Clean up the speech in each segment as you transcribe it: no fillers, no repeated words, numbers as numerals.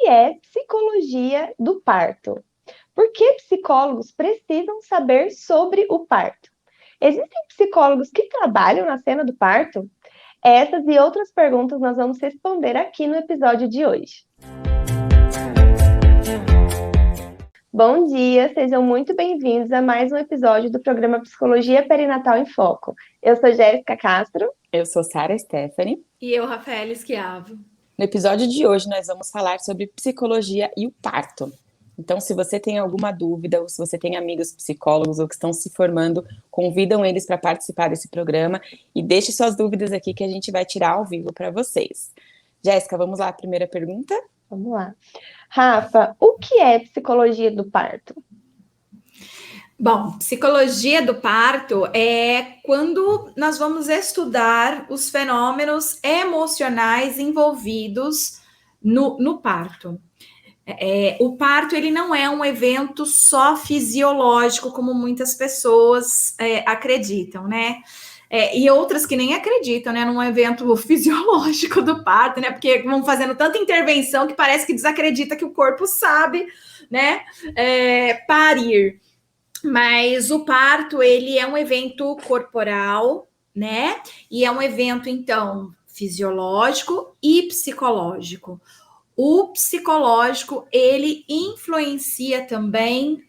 que é psicologia do parto? Por que psicólogos precisam saber sobre o parto? Existem psicólogos que trabalham na cena do parto? Essas e outras perguntas nós vamos responder aqui no episódio de hoje. Bom dia, sejam muito bem-vindos a mais um episódio do programa Psicologia Perinatal em Foco. Eu sou Jéssica Castro. Eu sou Sara Stephanie. E eu, Rafaela Schiavo. No episódio de hoje, nós vamos falar sobre psicologia e o parto. Então, se você tem alguma dúvida, ou se você tem amigos psicólogos ou que estão se formando, convidam eles para participar desse programa e deixe suas dúvidas aqui que a gente vai tirar ao vivo para vocês. Jéssica, vamos lá, a primeira pergunta? Vamos lá. Rafa, o que é psicologia do parto? Bom, psicologia do parto é quando nós vamos estudar os fenômenos emocionais envolvidos no parto. O parto ele não é um evento só fisiológico, como muitas pessoas acreditam, né? E outras que nem acreditam, né? Num evento fisiológico do parto, né? Porque vão fazendo tanta intervenção que parece que desacredita que o corpo sabe, né? Parir. Mas o parto, ele é um evento corporal, né? E é um evento, então, fisiológico e psicológico. O psicológico, ele influencia também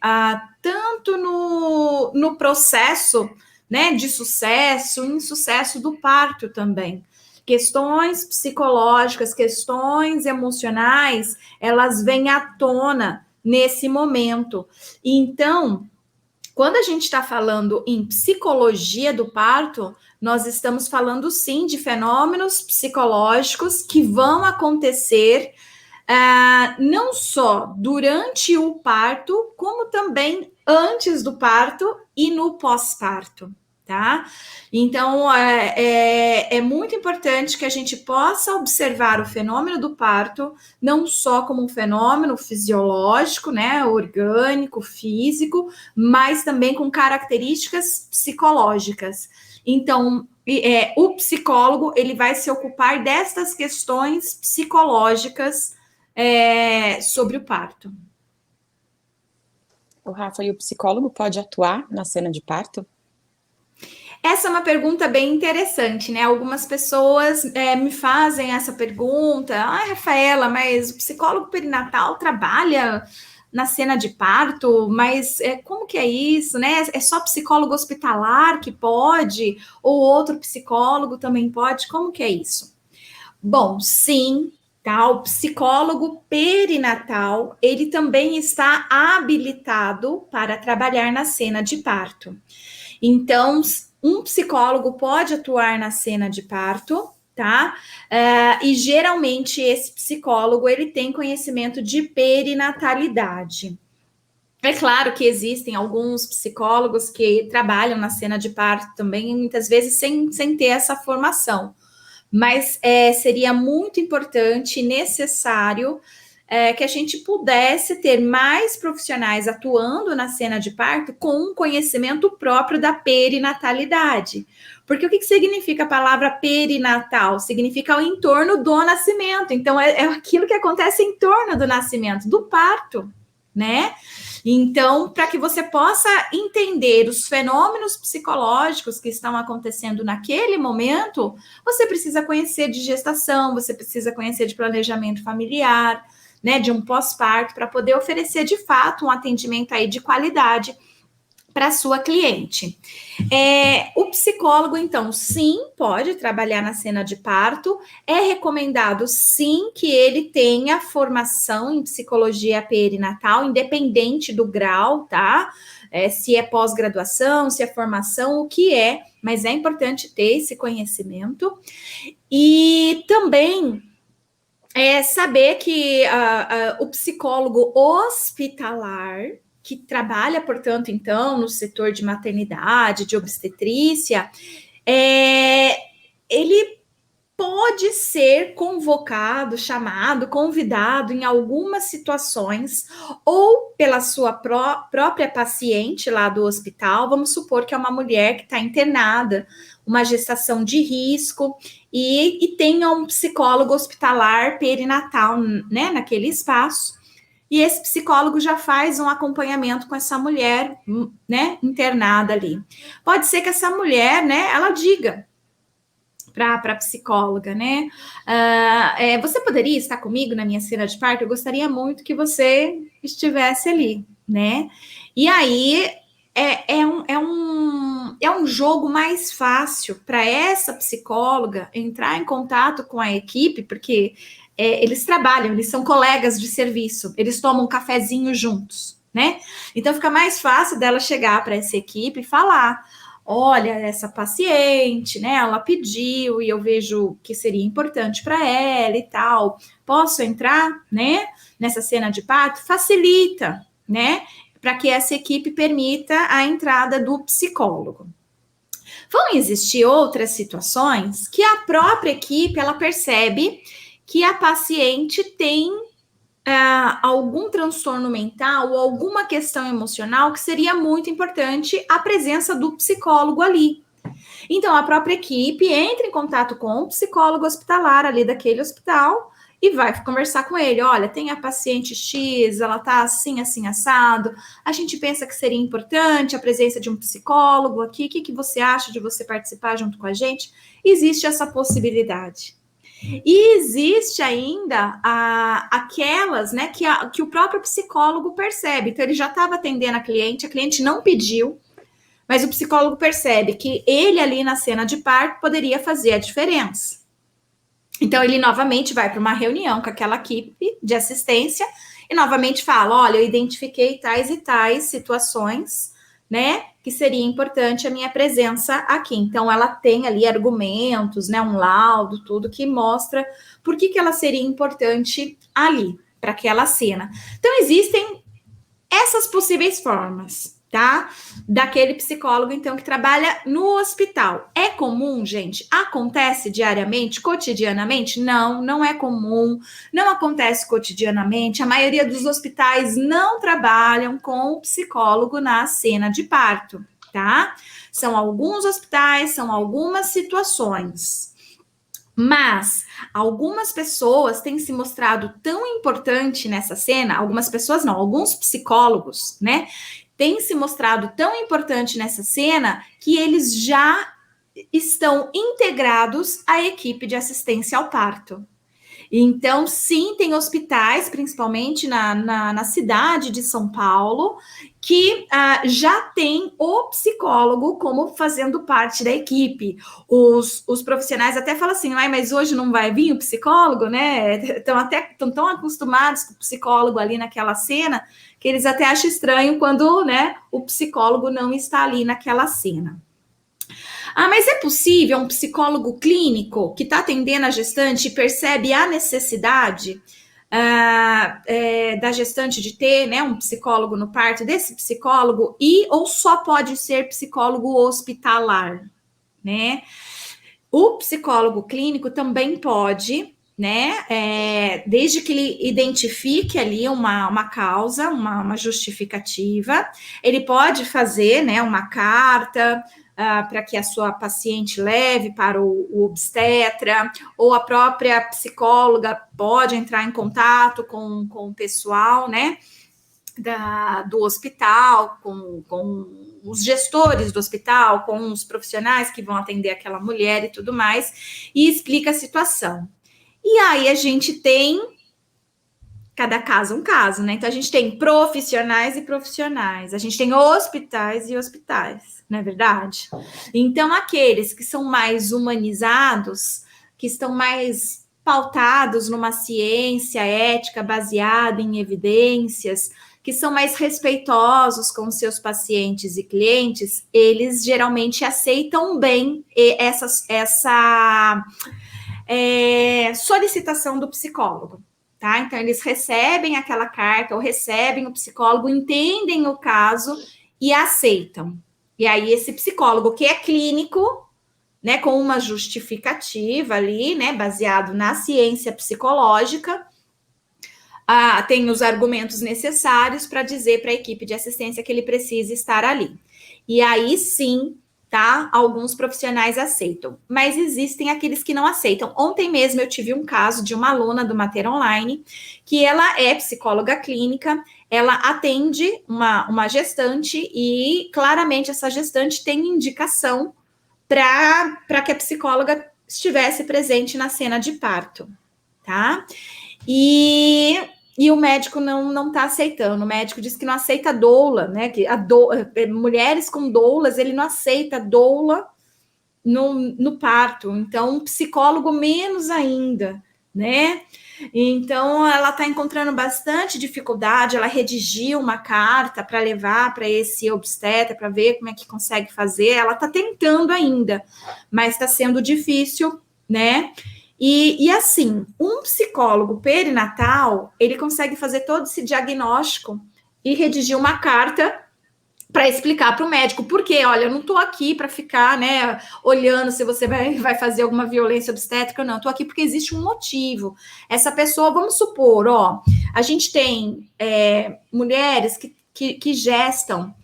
tanto no processo, né, de sucesso, insucesso do parto também. Questões psicológicas, questões emocionais, elas vêm à tona nesse momento. Então, quando a gente está falando em psicologia do parto, nós estamos falando sim de fenômenos psicológicos que vão acontecer não só durante o parto, como também antes do parto e no pós-parto, tá? Então, é muito importante que a gente possa observar o fenômeno do parto, não só como um fenômeno fisiológico, né, orgânico, físico, mas também com características psicológicas. Então, o psicólogo, ele vai se ocupar destas questões psicológicas sobre o parto. O Rafa, e o psicólogo pode atuar na cena de parto? Essa é uma pergunta bem interessante, né? Algumas pessoas me fazem essa pergunta. Rafaela, mas o psicólogo perinatal trabalha na cena de parto, mas como que é isso, né? É só psicólogo hospitalar que pode? Ou outro psicólogo também pode? Como que é isso? Bom, sim, tá? O psicólogo perinatal, ele também está habilitado para trabalhar na cena de parto. Então, um psicólogo pode atuar na cena de parto, tá? E geralmente esse psicólogo ele tem conhecimento de perinatalidade. É claro que existem alguns psicólogos que trabalham na cena de parto também, muitas vezes sem ter essa formação. Mas seria muito importante e necessário que a gente pudesse ter mais profissionais atuando na cena de parto com um conhecimento próprio da perinatalidade. Porque o que significa a palavra perinatal? Significa o entorno do nascimento. Então, é aquilo que acontece em torno do nascimento, do parto, né? Então, para que você possa entender os fenômenos psicológicos que estão acontecendo naquele momento, você precisa conhecer de gestação, você precisa conhecer de planejamento familiar, né, de um pós-parto, para poder oferecer de fato um atendimento aí de qualidade para sua cliente. O psicólogo, então, sim, pode trabalhar na cena de parto. É recomendado, sim, que ele tenha formação em psicologia perinatal, independente do grau, tá? Se é pós-graduação, se é formação, o que é, mas é importante ter esse conhecimento. E também saber que o psicólogo hospitalar, que trabalha, portanto, então, no setor de maternidade, de obstetrícia, ele pode ser convocado, chamado, convidado em algumas situações, ou pela sua própria paciente lá do hospital. Vamos supor que é uma mulher que está internada, uma gestação de risco, e tenha um psicólogo hospitalar perinatal, né, naquele espaço. E esse psicólogo já faz um acompanhamento com essa mulher, né, internada ali. Pode ser que essa mulher, né, ela diga para a psicóloga, né? Você poderia estar comigo na minha cena de parto? Eu gostaria muito que você estivesse ali, né? E aí é um jogo mais fácil para essa psicóloga entrar em contato com a equipe, porque eles trabalham, eles são colegas de serviço, eles tomam um cafezinho juntos, né? Então fica mais fácil dela chegar para essa equipe e falar: olha, essa paciente, né, ela pediu e eu vejo que seria importante para ela e tal. Posso entrar, né, nessa cena de parto? Facilita, né, para que essa equipe permita a entrada do psicólogo. Vão existir outras situações que a própria equipe, ela percebe que a paciente tem algum transtorno mental ou alguma questão emocional que seria muito importante a presença do psicólogo ali. Então, a própria equipe entra em contato com o psicólogo hospitalar ali daquele hospital e vai conversar com ele. Olha, tem a paciente X, ela tá assim, assim, assado. A gente pensa que seria importante a presença de um psicólogo aqui. O que você acha de você participar junto com a gente? Existe essa possibilidade. E existe ainda aquelas, né, que o próprio psicólogo percebe. Então, ele já estava atendendo a cliente não pediu, mas o psicólogo percebe que ele ali na cena de parto poderia fazer a diferença. Então, ele novamente vai para uma reunião com aquela equipe de assistência e novamente fala: olha, eu identifiquei tais e tais situações, né, que seria importante a minha presença aqui. Então, ela tem ali argumentos, né, um laudo, tudo que mostra por que ela seria importante ali, para aquela cena. Então, existem essas possíveis formas, tá? Daquele psicólogo, então, que trabalha no hospital. É comum, gente? Acontece diariamente, cotidianamente? Não, não é comum, não acontece cotidianamente. A maioria dos hospitais não trabalham com o psicólogo na cena de parto, tá? São alguns hospitais, são algumas situações. Mas algumas pessoas têm se mostrado tão importante nessa cena, algumas pessoas não, alguns psicólogos, né, têm se mostrado tão importante nessa cena que eles já estão integrados à equipe de assistência ao parto. Então, sim, tem hospitais, principalmente na cidade de São Paulo, que já tem o psicólogo como fazendo parte da equipe. Os profissionais até falam assim: mas hoje não vai vir o psicólogo, né? Estão tão acostumados com o psicólogo ali naquela cena, que eles até acham estranho quando, né, o psicólogo não está ali naquela cena. Mas é possível um psicólogo clínico que está atendendo a gestante e percebe a necessidade da gestante de ter, né, um psicólogo no parto, desse psicólogo, ou só pode ser psicólogo hospitalar, né? O psicólogo clínico também pode, né, desde que ele identifique ali uma causa, uma justificativa, ele pode fazer, né, uma carta para que a sua paciente leve para o obstetra, ou a própria psicóloga pode entrar em contato com o pessoal, né, do hospital, com os gestores do hospital, com os profissionais que vão atender aquela mulher e tudo mais, e explica a situação. E aí a gente tem cada caso um caso, né? Então a gente tem profissionais e profissionais, a gente tem hospitais e hospitais, não é verdade? Então aqueles que são mais humanizados, que estão mais pautados numa ciência ética baseada em evidências, que são mais respeitosos com seus pacientes e clientes, eles geralmente aceitam bem essa solicitação do psicólogo. Tá? Então, eles recebem aquela carta ou recebem o psicólogo, entendem o caso e aceitam. E aí, esse psicólogo que é clínico, né, com uma justificativa ali, né, baseado na ciência psicológica, tem os argumentos necessários para dizer para a equipe de assistência que ele precisa estar ali. E aí sim, tá? Alguns profissionais aceitam, mas existem aqueles que não aceitam. Ontem mesmo eu tive um caso de uma aluna do Mater Online, que ela é psicóloga clínica, ela atende uma gestante e claramente essa gestante tem indicação para que a psicóloga estivesse presente na cena de parto, tá? E o médico não está aceitando. O médico diz que não aceita doula, né? Que mulheres com doulas, ele não aceita doula no parto. Então, um psicólogo menos ainda, né? Então, ela está encontrando bastante dificuldade. Ela redigiu uma carta para levar para esse obstetra para ver como é que consegue fazer. Ela está tentando ainda, mas está sendo difícil, né? E assim, um psicólogo perinatal, ele consegue fazer todo esse diagnóstico e redigir uma carta para explicar para o médico, porque, olha, eu não estou aqui para ficar, né, olhando se você vai fazer alguma violência obstétrica ou não, estou aqui porque existe um motivo. Essa pessoa, vamos supor, ó, a gente tem mulheres que gestam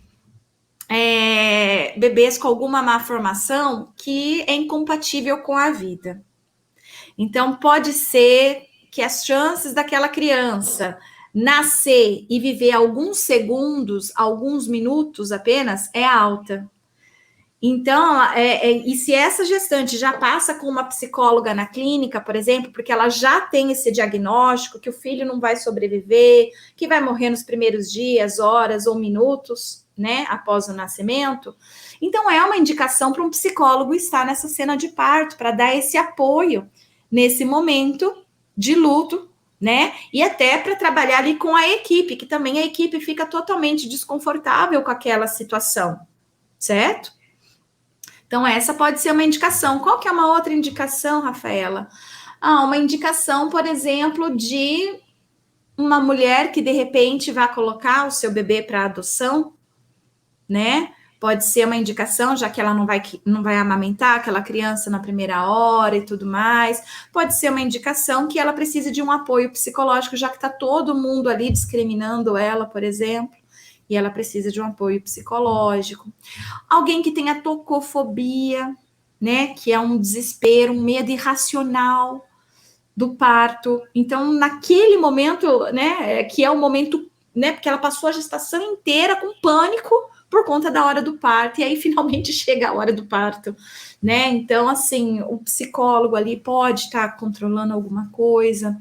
bebês com alguma malformação que é incompatível com a vida. Então, pode ser que as chances daquela criança nascer e viver alguns segundos, alguns minutos apenas, é alta. Então, e se essa gestante já passa com uma psicóloga na clínica, por exemplo, porque ela já tem esse diagnóstico que o filho não vai sobreviver, que vai morrer nos primeiros dias, horas ou minutos, né, após o nascimento, então é uma indicação para um psicólogo estar nessa cena de parto, para dar esse apoio nesse momento de luto, né? E até para trabalhar ali com a equipe, que também a equipe fica totalmente desconfortável com aquela situação, certo? Então, essa pode ser uma indicação. Qual que é uma outra indicação, Rafaela? Uma indicação, por exemplo, de uma mulher que, de repente, vai colocar o seu bebê para adoção, né? Pode ser uma indicação, já que ela não vai amamentar aquela criança na primeira hora e tudo mais. Pode ser uma indicação que ela precisa de um apoio psicológico, já que está todo mundo ali discriminando ela, por exemplo, e ela precisa de um apoio psicológico. Alguém que tenha tocofobia, né? Que é um desespero, um medo irracional do parto. Então, naquele momento, né? Que é o momento, né? Porque ela passou a gestação inteira com pânico por conta da hora do parto, e aí finalmente chega a hora do parto, né? Então, assim, o psicólogo ali pode estar controlando alguma coisa.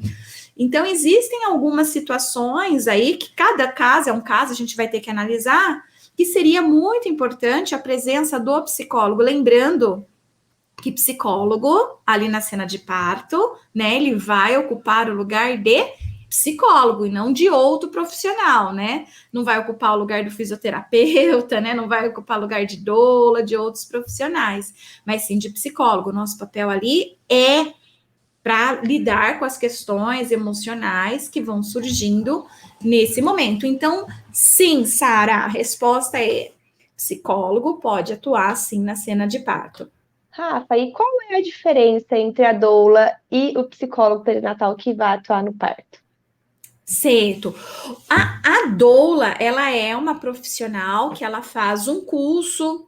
Então, existem algumas situações aí que cada caso é um caso, a gente vai ter que analisar, que seria muito importante a presença do psicólogo, lembrando que psicólogo, ali na cena de parto, né, ele vai ocupar o lugar de psicólogo e não de outro profissional, né? Não vai ocupar o lugar do fisioterapeuta, né? Não vai ocupar o lugar de doula, de outros profissionais, mas sim de psicólogo. Nosso papel ali é para lidar com as questões emocionais que vão surgindo nesse momento. Então, sim, Sara, a resposta é: psicólogo pode atuar, sim, na cena de parto. Rafa, e qual é a diferença entre a doula e o psicólogo perinatal que vai atuar no parto? Certo. A doula, ela é uma profissional que ela faz um curso,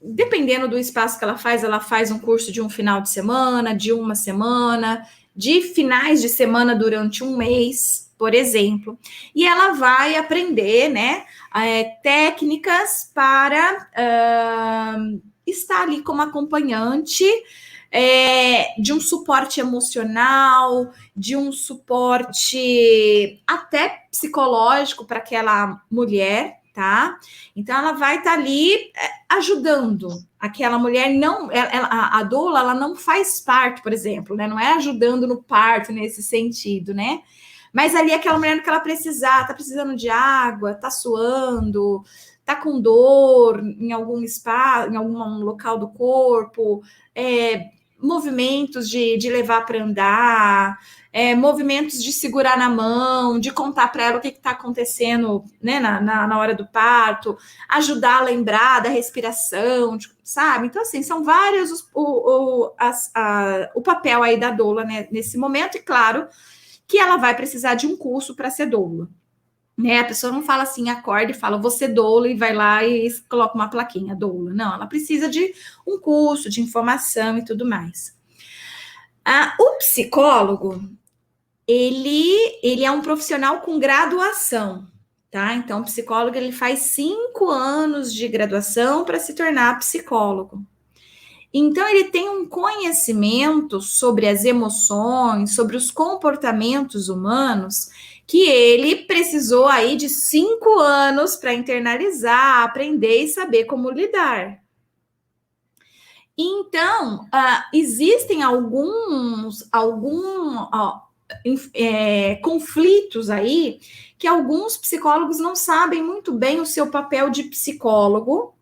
dependendo do espaço que ela faz um curso de um final de semana, de uma semana, de finais de semana durante um mês, por exemplo. E ela vai aprender, né, técnicas para estar ali como acompanhante de um suporte emocional, de um suporte até psicológico para aquela mulher, tá? Então, ela vai estar ali ajudando aquela mulher. Não, a doula, ela não faz parto, por exemplo, né? Não é ajudando no parto nesse sentido, né? Mas ali aquela mulher que ela precisar, tá precisando de água, tá suando, tá com dor em algum espaço, em algum local do corpo, movimentos de levar para andar, movimentos de segurar na mão, de contar para ela o que está acontecendo, né, na hora do parto, ajudar a lembrar da respiração, sabe? Então, assim, são vários o papel aí da doula, né, nesse momento, e claro que ela vai precisar de um curso para ser doula. Né, a pessoa não fala assim, acorda e fala, vou ser doula, e vai lá e coloca uma plaquinha, doula. Não, ela precisa de um curso, de informação e tudo mais. O psicólogo, ele é um profissional com graduação, tá? Então, o psicólogo, ele faz 5 anos de graduação para se tornar psicólogo. Então, ele tem um conhecimento sobre as emoções, sobre os comportamentos humanos, que ele precisou aí de 5 anos para internalizar, aprender e saber como lidar. Então, existem alguns conflitos aí que alguns psicólogos não sabem muito bem o seu papel de psicólogo,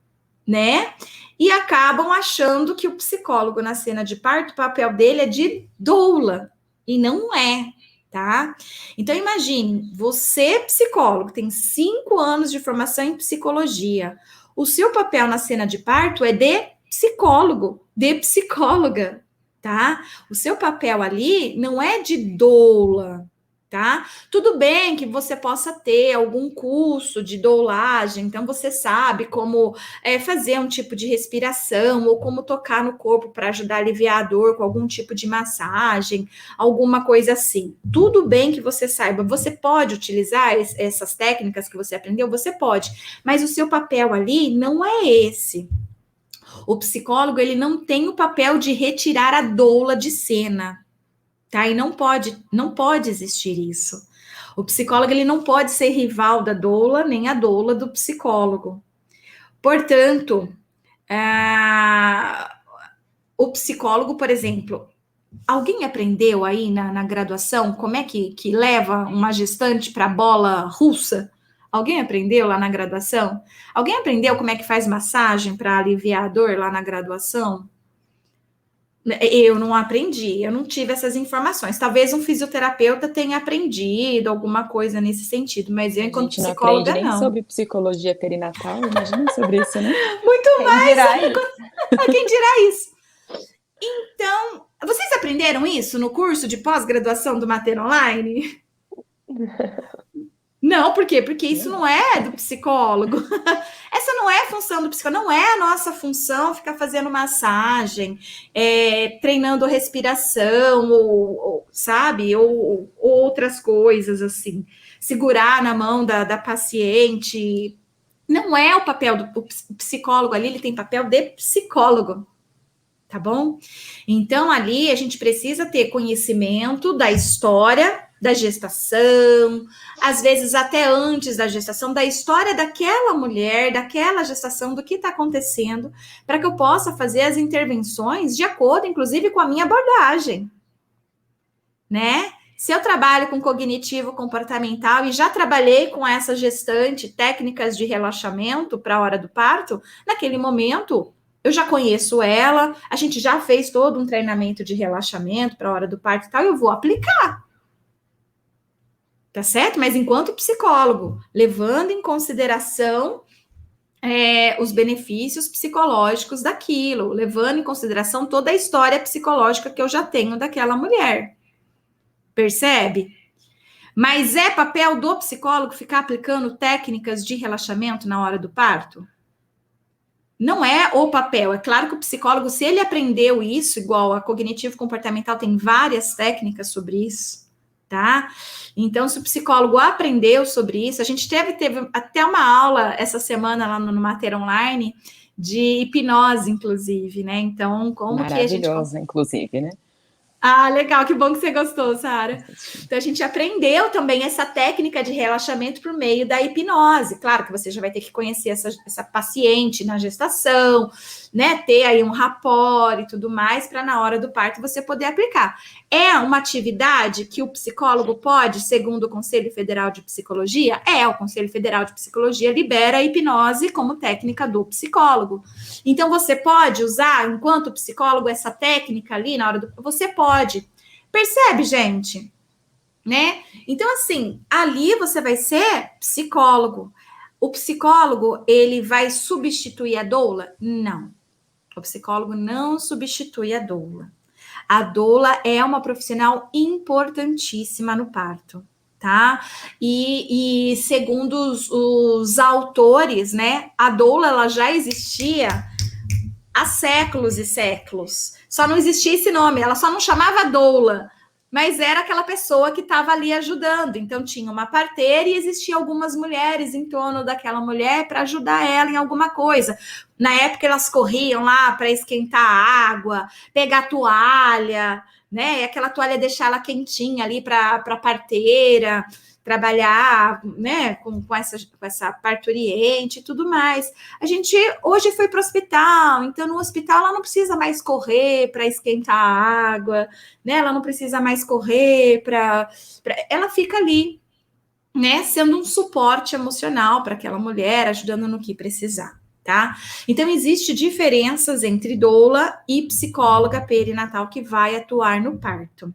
né? E acabam achando que o psicólogo na cena de parto, o papel dele é de doula, e não é, tá? Então, imagine, você, psicólogo, tem 5 anos de formação em psicologia, o seu papel na cena de parto é de psicólogo, de psicóloga, tá? O seu papel ali não é de doula, tá? Tudo bem que você possa ter algum curso de doulagem, então você sabe como fazer um tipo de respiração ou como tocar no corpo para ajudar a aliviar a dor com algum tipo de massagem, alguma coisa assim. Tudo bem que você saiba, você pode utilizar essas técnicas que você aprendeu, você pode, mas o seu papel ali não é esse. O psicólogo, ele não tem o papel de retirar a doula de cena. Tá? E não pode existir isso. O psicólogo, ele não pode ser rival da doula, nem a doula do psicólogo. Portanto, o psicólogo, por exemplo, alguém aprendeu aí na graduação como é que leva uma gestante para a bola russa? Alguém aprendeu lá na graduação? Alguém aprendeu como é que faz massagem para aliviar a dor lá na graduação? Eu não aprendi, eu não tive essas informações. Talvez um fisioterapeuta tenha aprendido alguma coisa nesse sentido, mas eu, enquanto psicóloga, não. A gente não aprende nem sobre psicologia perinatal, imagina sobre isso, né? Muito Quem mais! dirá isso? Quem dirá isso? Então, vocês aprenderam isso no curso de pós-graduação do Mater Online? Não, por quê? Porque isso não é do psicólogo. Essa não é a função do psicólogo, não é a nossa função ficar fazendo massagem, treinando respiração, sabe? Ou outras coisas assim. Segurar na mão da paciente. Não é o papel do psicólogo ali, ele tem papel de psicólogo. Tá bom? Então, ali a gente precisa ter conhecimento da história da gestação, às vezes até antes da gestação, da história daquela mulher, daquela gestação, do que está acontecendo, para que eu possa fazer as intervenções de acordo, inclusive, com a minha abordagem, né? Se eu trabalho com cognitivo comportamental e já trabalhei com essa gestante, técnicas de relaxamento para a hora do parto, naquele momento eu já conheço ela, a gente já fez todo um treinamento de relaxamento para a hora do parto e tal, eu vou aplicar. Tá certo? Mas enquanto psicólogo, levando em consideração os benefícios psicológicos daquilo, levando em consideração toda a história psicológica que eu já tenho daquela mulher. Percebe? Mas é papel do psicólogo ficar aplicando técnicas de relaxamento na hora do parto? Não é o papel. É claro que o psicólogo, se ele aprendeu isso, igual a cognitivo comportamental tem várias técnicas sobre isso, tá? Então, se o psicólogo aprendeu sobre isso, a gente teve até uma aula essa semana lá no Mater Online de hipnose, inclusive, né? Então, como que a gente... Maravilhosa, inclusive, né? Ah, legal, que bom que você gostou, Sara. Então, a gente aprendeu também essa técnica de relaxamento por meio da hipnose. Claro que você já vai ter que conhecer essa paciente na gestação, né? Ter aí um rapport e tudo mais, para na hora do parto você poder aplicar. É uma atividade que o psicólogo pode, segundo o Conselho Federal de Psicologia? O Conselho Federal de Psicologia libera a hipnose como técnica do psicólogo. Então, você pode usar, enquanto psicólogo, essa técnica ali na hora do... Você pode. Percebe, gente? Né? Então, assim, ali você vai ser psicólogo. O psicólogo, ele vai substituir a doula? Não. O psicólogo não substitui a doula. A doula é uma profissional importantíssima no parto, tá? E segundo os autores, né, a doula ela já existia há séculos e séculos. Só não existia esse nome, ela só não chamava doula, mas era aquela pessoa que estava ali ajudando. Então tinha uma parteira e existiam algumas mulheres em torno daquela mulher para ajudar ela em alguma coisa. Na época elas corriam lá para esquentar a água, pegar a toalha, né? E aquela toalha deixar ela quentinha ali para a parteira trabalhar, né, com essa parturiente e tudo mais. A gente hoje foi para o hospital, então no hospital ela não precisa mais correr para esquentar a água, né? Ela não precisa mais correr ela fica ali, né, sendo um suporte emocional para aquela mulher, ajudando no que precisar, tá? Então existe diferenças entre doula e psicóloga perinatal que vai atuar no parto.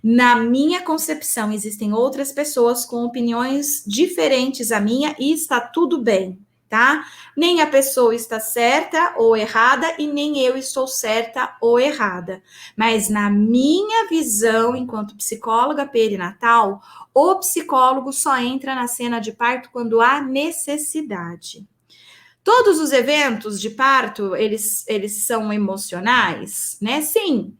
Na minha concepção, existem outras pessoas com opiniões diferentes à minha e está tudo bem, tá? Nem a pessoa está certa ou errada e nem eu estou certa ou errada. Mas na minha visão, enquanto psicóloga perinatal, o psicólogo só entra na cena de parto quando há necessidade. Todos os eventos de parto, eles são emocionais, né? Sim,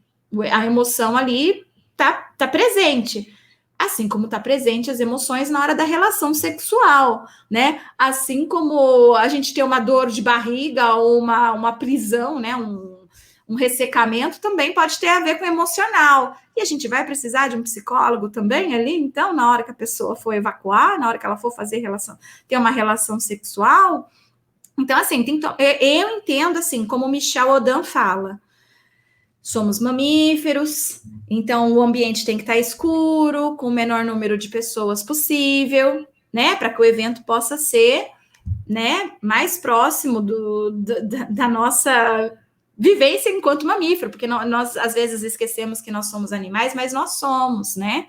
a emoção ali tá presente. Assim como tá presente as emoções na hora da relação sexual, né? Assim como a gente tem uma dor de barriga ou uma prisão, né? Um ressecamento também pode ter a ver com emocional. E a gente vai precisar de um psicólogo também ali, então, na hora que a pessoa for evacuar, na hora que ela for fazer ter uma relação sexual. Então, assim, eu entendo assim, como Michel Odan fala, somos mamíferos, então o ambiente tem que estar escuro, com o menor número de pessoas possível, né, para que o evento possa ser, né, mais próximo da nossa vivência enquanto mamífero, porque nós às vezes esquecemos que nós somos animais, mas nós somos, né?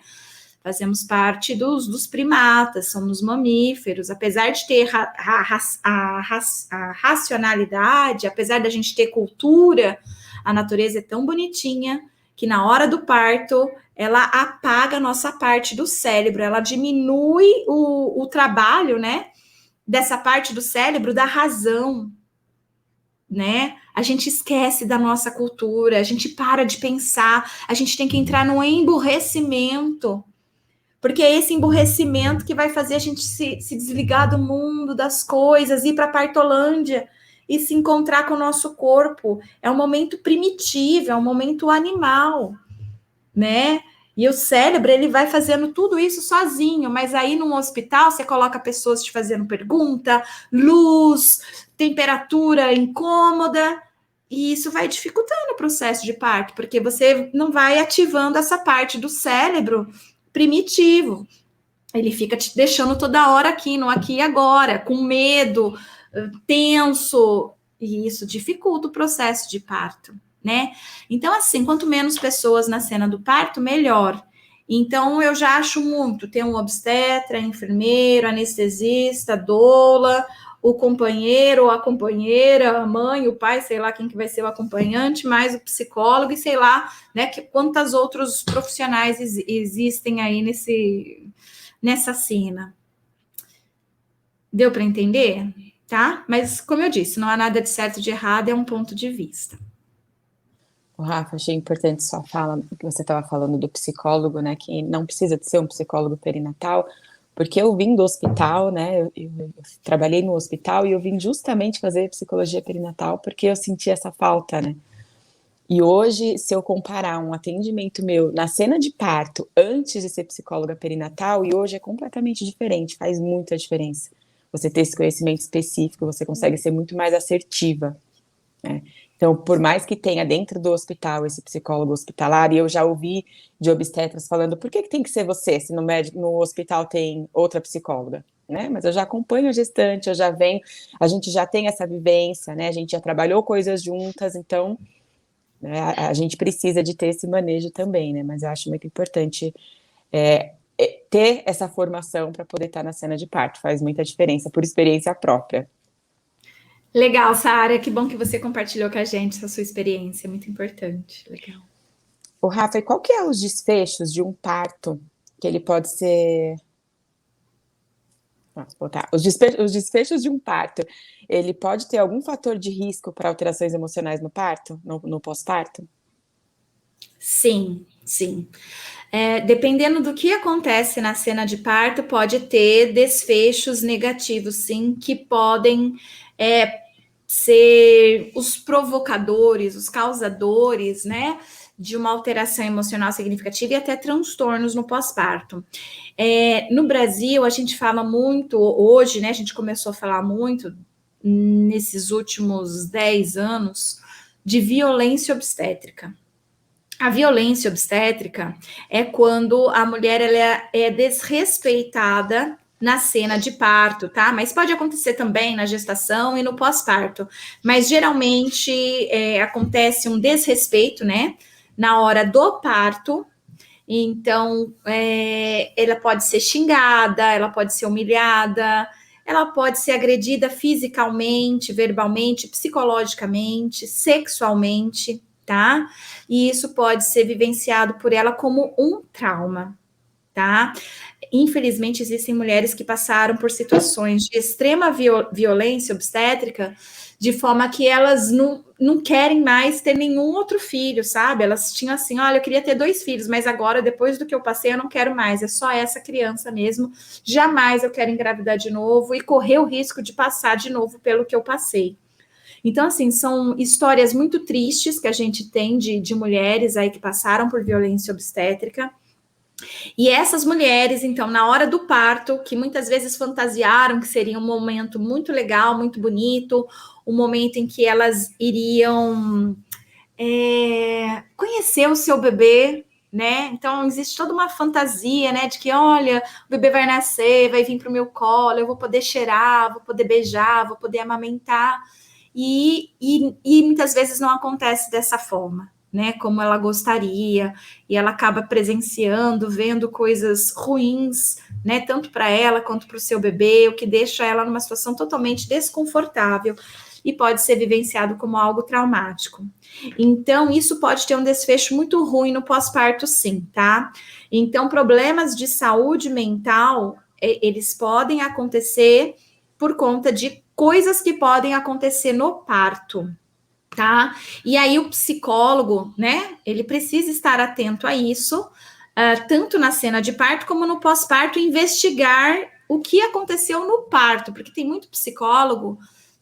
Fazemos parte dos primatas, somos mamíferos, apesar de ter a racionalidade, apesar da gente ter cultura, a natureza é tão bonitinha que na hora do parto, ela apaga a nossa parte do cérebro, ela diminui o trabalho, né, dessa parte do cérebro da razão, né? A gente esquece da nossa cultura, a gente para de pensar, a gente tem que entrar num emburrecimento, porque é esse emburrecimento que vai fazer a gente se desligar do mundo, das coisas, ir para a Partolândia e se encontrar com o nosso corpo. É um momento primitivo, é um momento animal, né? E o cérebro, ele vai fazendo tudo isso sozinho, mas aí num hospital você coloca pessoas te fazendo pergunta, luz, temperatura incômoda, e isso vai dificultando o processo de parto, porque você não vai ativando essa parte do cérebro primitivo. Ele fica te deixando toda hora aqui, no aqui e agora, com medo, tenso, e isso dificulta o processo de parto, né? Então, assim, quanto menos pessoas na cena do parto, melhor. Então, eu já acho muito ter um obstetra, enfermeiro, anestesista, doula, o companheiro ou a companheira, a mãe, o pai, sei lá quem que vai ser o acompanhante, mais o psicólogo e sei lá, né, quantos outros profissionais existem aí nessa cena. Deu para entender? Tá? Mas, como eu disse, não há nada de certo e de errado, é um ponto de vista. Rafa, achei importante sua fala, que você estava falando do psicólogo, né, que não precisa de ser um psicólogo perinatal, porque eu vim do hospital, né, eu trabalhei no hospital e eu vim justamente fazer psicologia perinatal porque eu senti essa falta, né, E hoje, se eu comparar um atendimento meu na cena de parto, antes de ser psicóloga perinatal, e hoje é completamente diferente, faz muita diferença. Você ter esse conhecimento específico, você consegue ser muito mais assertiva, né? Então, por mais que tenha dentro do hospital esse psicólogo hospitalar, e eu já ouvi de obstetras falando, por que tem que ser você, se no hospital tem outra psicóloga? Né? Mas eu já acompanho a gestante, eu já venho, a gente já tem essa vivência, né? A gente já trabalhou coisas juntas, então, né, a gente precisa de ter esse manejo também, né? Mas eu acho muito importante ter essa formação para poder estar na cena de parto, faz muita diferença, por experiência própria. Legal, Sara, que bom que você compartilhou com a gente essa sua experiência, muito importante. Legal. O Rafa, e qual que é os desfechos de um parto que ele pode ser... Vamos botar. Os desfechos de um parto, ele pode ter algum fator de risco para alterações emocionais no parto, no pós-parto? Sim, sim. Dependendo do que acontece na cena de parto, pode ter desfechos negativos, sim, que podem ser os provocadores, os causadores, né, de uma alteração emocional significativa e até transtornos no pós-parto. No Brasil, a gente fala muito, hoje, né, a gente começou a falar muito, nesses últimos 10 anos, de violência obstétrica. A violência obstétrica é quando a mulher ela é desrespeitada na cena de parto, tá? Mas pode acontecer também na gestação e no pós-parto. Mas geralmente acontece um desrespeito, né? Na hora do parto. Então, ela pode ser xingada, ela pode ser humilhada, ela pode ser agredida fisicamente, verbalmente, psicologicamente, sexualmente, tá? E isso pode ser vivenciado por ela como um trauma, tá? Infelizmente, existem mulheres que passaram por situações de extrema violência obstétrica, de forma que elas não querem mais ter nenhum outro filho, sabe? Elas tinham assim, olha, eu queria ter 2 filhos, mas agora, depois do que eu passei, eu não quero mais, é só essa criança mesmo, jamais eu quero engravidar de novo e correr o risco de passar de novo pelo que eu passei. Então, assim, são histórias muito tristes que a gente tem de mulheres aí que passaram por violência obstétrica. E essas mulheres, então, na hora do parto, que muitas vezes fantasiaram que seria um momento muito legal, muito bonito, um momento em que elas iriam conhecer o seu bebê, né? Então, existe toda uma fantasia, né? De que, olha, o bebê vai nascer, vai vir para o meu colo, eu vou poder cheirar, vou poder beijar, vou poder amamentar. E muitas vezes não acontece dessa forma, né? Como ela gostaria, e ela acaba presenciando, vendo coisas ruins, né? Tanto para ela quanto para o seu bebê, o que deixa ela numa situação totalmente desconfortável e pode ser vivenciado como algo traumático. Então, isso pode ter um desfecho muito ruim no pós-parto, sim, tá? Então, problemas de saúde mental, eles podem acontecer por conta de coisas que podem acontecer no parto, tá? E aí o psicólogo, né, ele precisa estar atento a isso, tanto na cena de parto como no pós-parto, investigar o que aconteceu no parto, porque tem muito psicólogo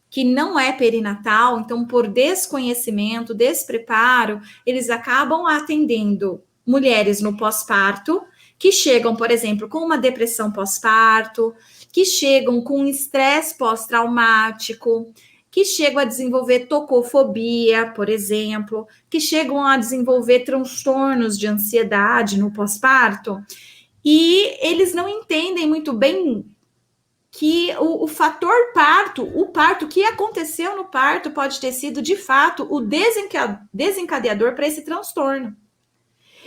que não é perinatal, então por desconhecimento, despreparo, eles acabam atendendo mulheres no pós-parto, que chegam, por exemplo, com uma depressão pós-parto, que chegam com um estresse pós-traumático, que chegam a desenvolver tocofobia, por exemplo, que chegam a desenvolver transtornos de ansiedade no pós-parto, e eles não entendem muito bem que o fator parto, o parto, que aconteceu no parto, pode ter sido, de fato, o desencadeador para esse transtorno.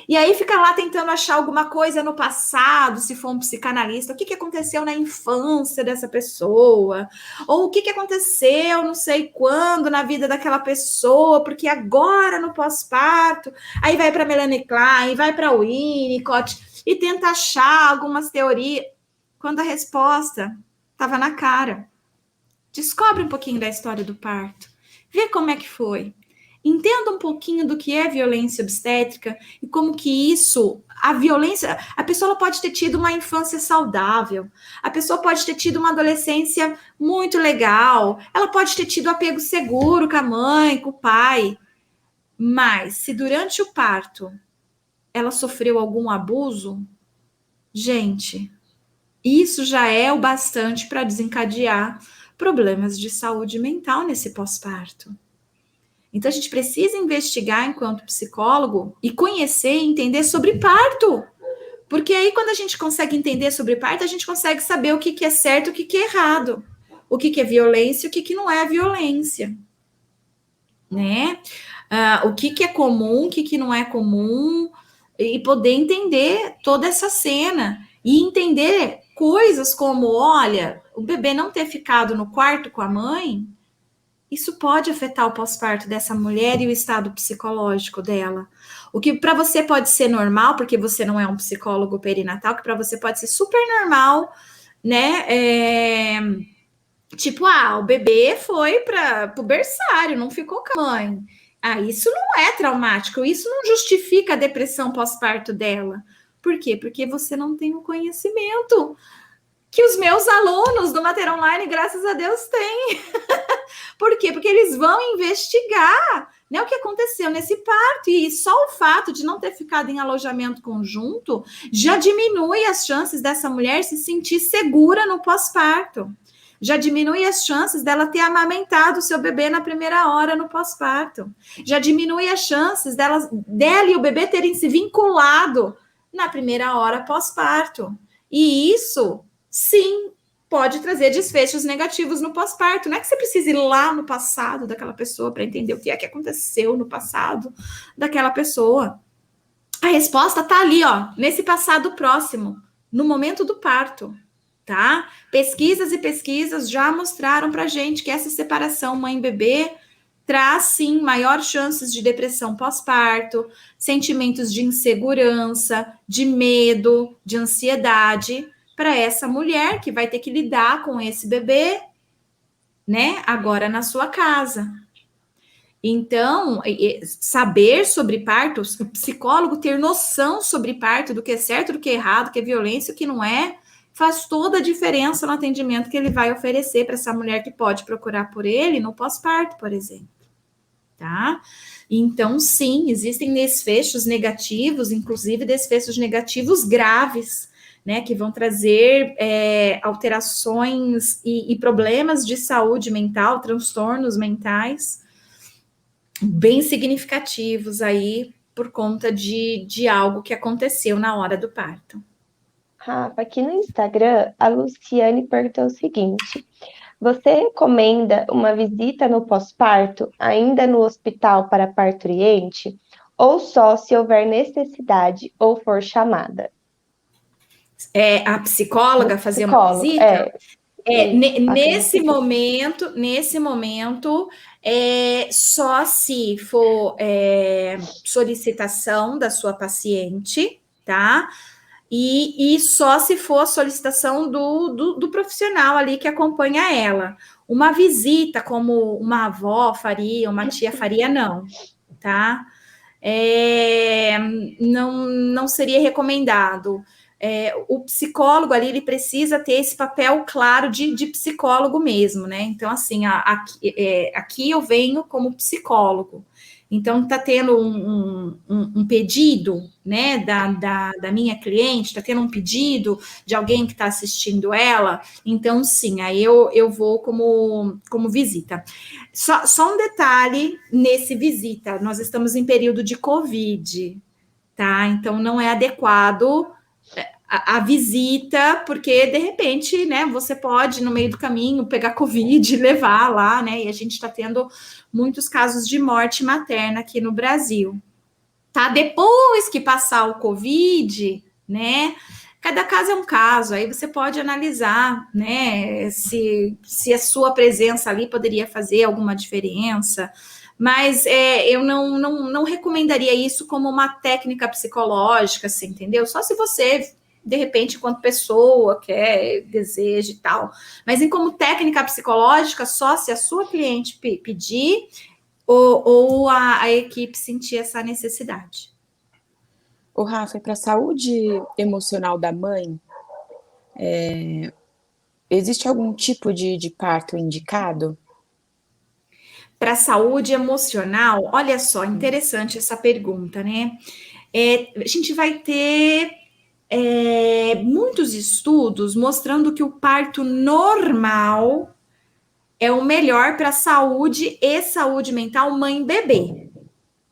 E aí fica lá tentando achar alguma coisa no passado, se for um psicanalista, o que aconteceu na infância dessa pessoa, ou o que aconteceu não sei quando na vida daquela pessoa, porque agora no pós-parto, aí vai para Melanie Klein, vai para Winnicott, e tenta achar algumas teorias, quando a resposta estava na cara. Descobre um pouquinho da história do parto, vê como é que foi. Entenda um pouquinho do que é violência obstétrica e como que isso, a violência, a pessoa pode ter tido uma infância saudável, a pessoa pode ter tido uma adolescência muito legal, ela pode ter tido apego seguro com a mãe, com o pai, Mas se durante o parto ela sofreu algum abuso, gente, isso já é o bastante para desencadear problemas de saúde mental nesse pós-parto. Então a gente precisa investigar enquanto psicólogo e conhecer e entender sobre parto. Porque aí quando a gente consegue entender sobre parto, a gente consegue saber o que é certo e o que é errado. O que é violência e o que não é violência. Né? O que é comum, o que não é comum, e poder entender toda essa cena e entender coisas como, olha, o bebê não ter ficado no quarto com a mãe, isso pode afetar o pós-parto dessa mulher e o estado psicológico dela. O que para você pode ser normal, porque você não é um psicólogo perinatal, que para você pode ser super normal, né? Tipo, o bebê foi para o berçário, não ficou com a mãe. Isso não é traumático, isso não justifica a depressão pós-parto dela. Por quê? Porque você não tem o conhecimento que os meus alunos do Mater Online, graças a Deus, têm. Por quê? Porque eles vão investigar, né, o que aconteceu nesse parto, e só o fato de não ter ficado em alojamento conjunto já diminui as chances dessa mulher se sentir segura no pós-parto. Já diminui as chances dela ter amamentado o seu bebê na primeira hora no pós-parto. Já diminui as chances dela e o bebê terem se vinculado na primeira hora pós-parto. E isso, sim, pode trazer desfechos negativos no pós-parto. Não é que você precise ir lá no passado daquela pessoa para entender o que é que aconteceu no passado daquela pessoa. A resposta está ali, nesse passado próximo, no momento do parto. Tá? Pesquisas e pesquisas já mostraram para gente que essa separação mãe-bebê traz, sim, maior chances de depressão pós-parto, sentimentos de insegurança, de medo, de ansiedade para essa mulher que vai ter que lidar com esse bebê, né, agora na sua casa. Então, saber sobre parto, o psicólogo ter noção sobre parto, do que é certo, do que é errado, do que é violência, o que não é, faz toda a diferença no atendimento que ele vai oferecer para essa mulher que pode procurar por ele no pós-parto, por exemplo. Tá? Então, sim, existem desfechos negativos, inclusive desfechos negativos graves, né, que vão trazer alterações e problemas de saúde mental, transtornos mentais, bem significativos aí, por conta de algo que aconteceu na hora do parto. Rafa, aqui no Instagram, a Luciane perguntou o seguinte: você recomenda uma visita no pós-parto, ainda no hospital para parturiente, ou só se houver necessidade ou for chamada? A psicóloga fazer uma visita? Nesse momento, só se for solicitação da sua paciente, tá? E só se for solicitação do profissional ali que acompanha ela. Uma visita, como uma avó faria, uma tia faria, não, tá? Não seria recomendado. O psicólogo ali, ele precisa ter esse papel claro de psicólogo mesmo, né? Então, assim, aqui eu venho como psicólogo. Então, está tendo um pedido, né, da minha cliente, está tendo um pedido de alguém que está assistindo ela, então, sim, aí eu vou como visita. Só um detalhe nesse visita, nós estamos em período de Covid, tá? Então, não é adequado a visita, porque, de repente, né, você pode, no meio do caminho, pegar Covid e levar lá, né, e a gente está tendo muitos casos de morte materna aqui no Brasil, tá? Depois que passar o Covid, né, cada caso é um caso, aí você pode analisar, né, se a sua presença ali poderia fazer alguma diferença, mas eu não recomendaria isso como uma técnica psicológica, assim, entendeu? Só se você, de repente, enquanto pessoa, quer, deseja e tal. Mas como técnica psicológica, só se a sua cliente pedir ou a equipe sentir essa necessidade. Ô, Rafa, para a saúde emocional da mãe, existe algum tipo de parto indicado? para a saúde emocional, olha só, interessante essa pergunta, né? A gente vai ter muitos estudos mostrando que o parto normal é o melhor para a saúde e saúde mental mãe e bebê,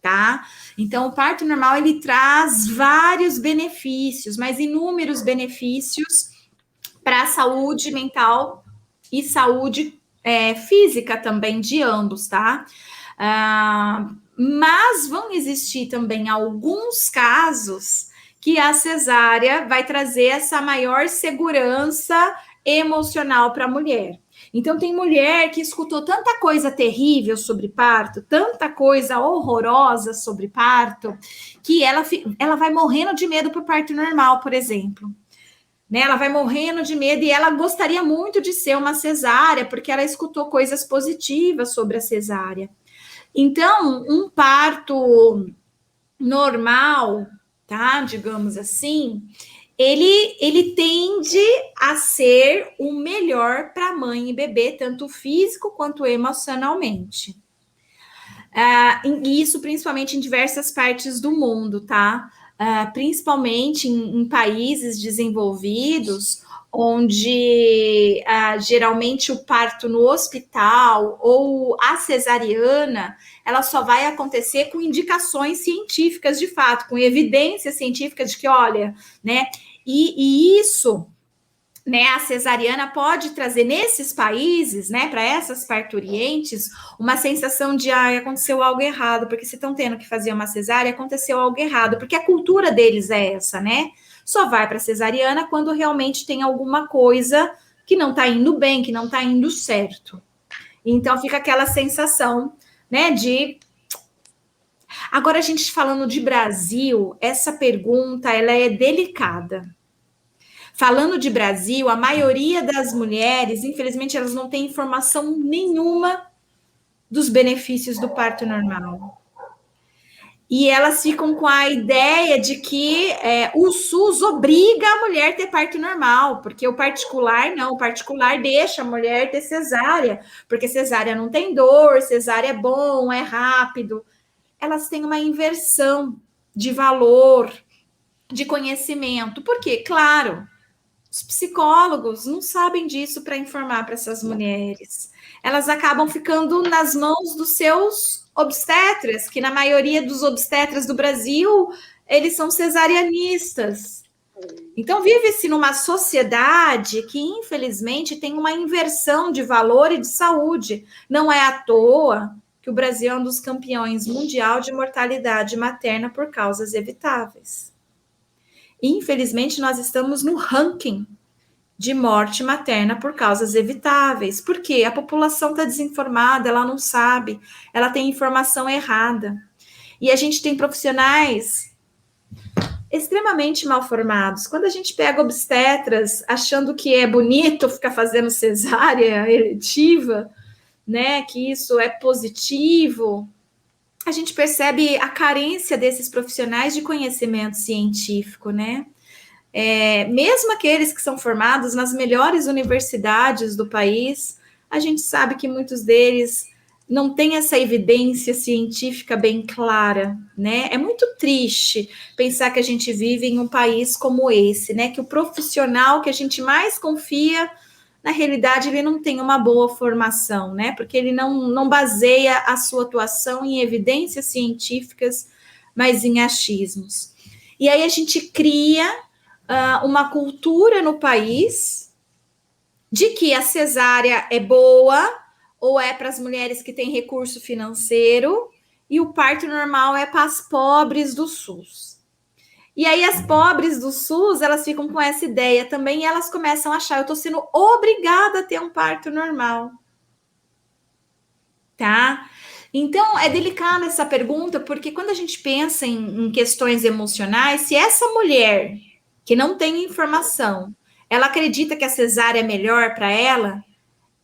tá? Então, o parto normal, ele traz vários benefícios, mas inúmeros benefícios para a saúde mental e saúde física também de ambos, tá? Mas vão existir também alguns casos que a cesárea vai trazer essa maior segurança emocional para a mulher. Então, tem mulher que escutou tanta coisa terrível sobre parto, tanta coisa horrorosa sobre parto, que ela vai morrendo de medo para o parto normal, por exemplo. Né? Ela vai morrendo de medo e ela gostaria muito de ser uma cesárea, porque ela escutou coisas positivas sobre a cesárea. Então, um parto normal, tá? Digamos assim, ele tende a ser o melhor para mãe e bebê, tanto físico quanto emocionalmente. E isso principalmente em diversas partes do mundo, tá? Principalmente em países desenvolvidos, onde geralmente o parto no hospital ou a cesariana, ela só vai acontecer com indicações científicas de fato, com evidência científica de que, olha, né? E isso, né, a cesariana pode trazer nesses países, né, para essas parturientes, uma sensação de, aconteceu algo errado, porque se estão tendo que fazer uma cesárea, aconteceu algo errado, porque a cultura deles é essa, né? Só vai para cesariana quando realmente tem alguma coisa que não está indo bem, que não está indo certo. Então fica aquela sensação, né, de... Agora, a gente falando de Brasil, essa pergunta, ela é delicada. Falando de Brasil, a maioria das mulheres, infelizmente, elas não têm informação nenhuma dos benefícios do parto normal. E elas ficam com a ideia de que o SUS obriga a mulher a ter parto normal, porque o particular não, o particular deixa a mulher ter cesárea, porque cesárea não tem dor, cesárea é bom, é rápido. Elas têm uma inversão de valor, de conhecimento. Por quê? Claro, os psicólogos não sabem disso para informar para essas mulheres. Elas acabam ficando nas mãos dos seus obstetras, que na maioria dos obstetras do Brasil, eles são cesarianistas. Então, vive-se numa sociedade que, infelizmente, tem uma inversão de valor e de saúde. Não é à toa que o Brasil é um dos campeões mundial de mortalidade materna por causas evitáveis. Infelizmente, nós estamos no ranking de morte materna por causas evitáveis. Por quê? A população está desinformada, ela não sabe, ela tem informação errada. E a gente tem profissionais extremamente mal formados. Quando a gente pega obstetras achando que é bonito ficar fazendo cesárea eletiva, né, que isso é positivo, a gente percebe a carência desses profissionais de conhecimento científico, né? Mesmo aqueles que são formados nas melhores universidades do país, a gente sabe que muitos deles não têm essa evidência científica bem clara, né? É muito triste pensar que a gente vive em um país como esse, né? Que o profissional que a gente mais confia, na realidade, ele não tem uma boa formação, né? Porque ele não baseia a sua atuação em evidências científicas, mas em achismos. E aí a gente cria uma cultura no país de que a cesárea é boa ou é para as mulheres que têm recurso financeiro e o parto normal é para as pobres do SUS. E aí as pobres do SUS, elas ficam com essa ideia também e elas começam a achar, eu estou sendo obrigada a ter um parto normal. Tá? Então, é delicada essa pergunta, porque quando a gente pensa em questões emocionais, se essa mulher que não tem informação, ela acredita que a cesárea é melhor para ela,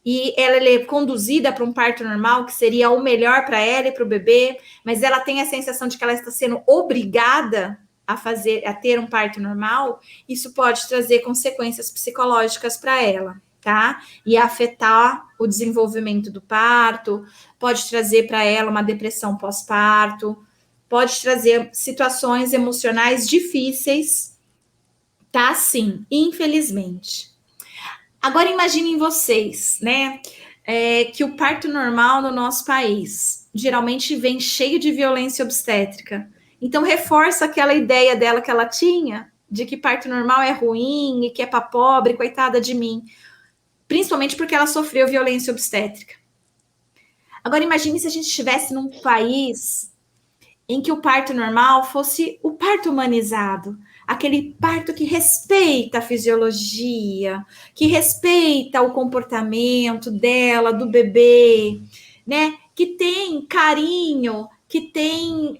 e ela é conduzida para um parto normal, que seria o melhor para ela e para o bebê, mas ela tem a sensação de que ela está sendo obrigada a ter um parto normal, isso pode trazer consequências psicológicas para ela, tá? E afetar o desenvolvimento do parto, pode trazer para ela uma depressão pós-parto, pode trazer situações emocionais difíceis, tá? Sim, infelizmente. Agora imaginem vocês, né? Que o parto normal no nosso país geralmente vem cheio de violência obstétrica. Então reforça aquela ideia dela que ela tinha de que parto normal é ruim e que é para pobre, coitada de mim. Principalmente porque ela sofreu violência obstétrica. Agora imagine se a gente estivesse num país em que o parto normal fosse o parto humanizado, aquele parto que respeita a fisiologia, que respeita o comportamento dela, do bebê, né? Que tem carinho, que tem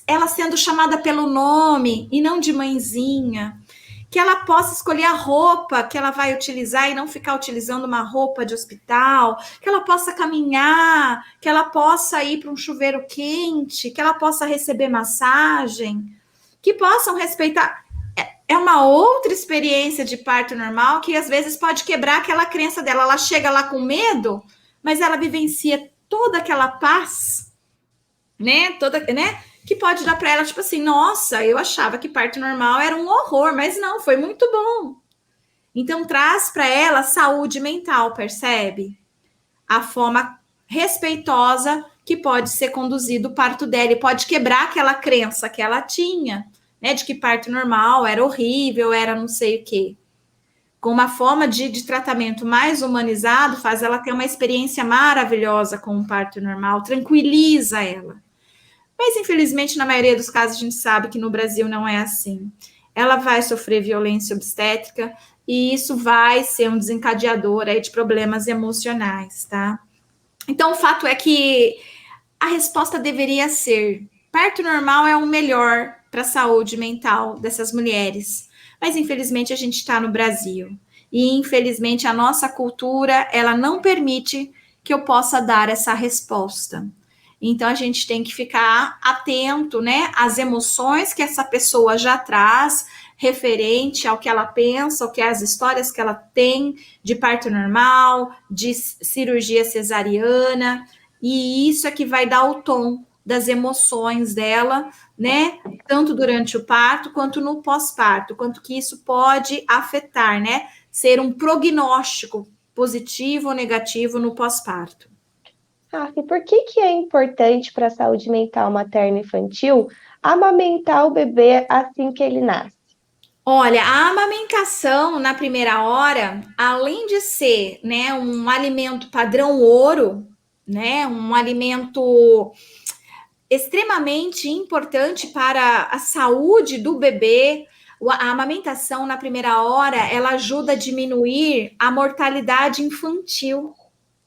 ela sendo chamada pelo nome e não de mãezinha, que ela possa escolher a roupa que ela vai utilizar e não ficar utilizando uma roupa de hospital, que ela possa caminhar, que ela possa ir para um chuveiro quente, que ela possa receber massagem, que possam respeitar. É uma outra experiência de parto normal que às vezes pode quebrar aquela crença dela. Ela chega lá com medo, mas ela vivencia toda aquela paz, né? Que pode dar para ela, tipo assim, nossa, eu achava que parto normal era um horror, mas não, foi muito bom. Então, traz para ela saúde mental, percebe? A forma respeitosa que pode ser conduzido o parto dela e pode quebrar aquela crença que ela tinha, né, de que parto normal era horrível, era não sei o quê. Com uma forma de tratamento mais humanizado, faz ela ter uma experiência maravilhosa com o parto normal, tranquiliza ela. Mas, infelizmente, na maioria dos casos, a gente sabe que no Brasil não é assim. Ela vai sofrer violência obstétrica e isso vai ser um desencadeador aí de problemas emocionais, tá? Então, o fato é que a resposta deveria ser: parto normal é o melhor para a saúde mental dessas mulheres. Mas, infelizmente, a gente está no Brasil. E, infelizmente, a nossa cultura, ela não permite que eu possa dar essa resposta. Então, a gente tem que ficar atento, né, às emoções que essa pessoa já traz, referente ao que ela pensa, ao que as histórias que ela tem de parto normal, de cirurgia cesariana, e isso é que vai dar o tom das emoções dela, né, tanto durante o parto quanto no pós-parto, quanto que isso pode afetar, né, ser um prognóstico positivo ou negativo no pós-parto. E por que é importante para a saúde mental materna e infantil amamentar o bebê assim que ele nasce? Olha, a amamentação na primeira hora, além de ser, né, um alimento padrão ouro, né, um alimento extremamente importante para a saúde do bebê, a amamentação na primeira hora, ela ajuda a diminuir a mortalidade infantil,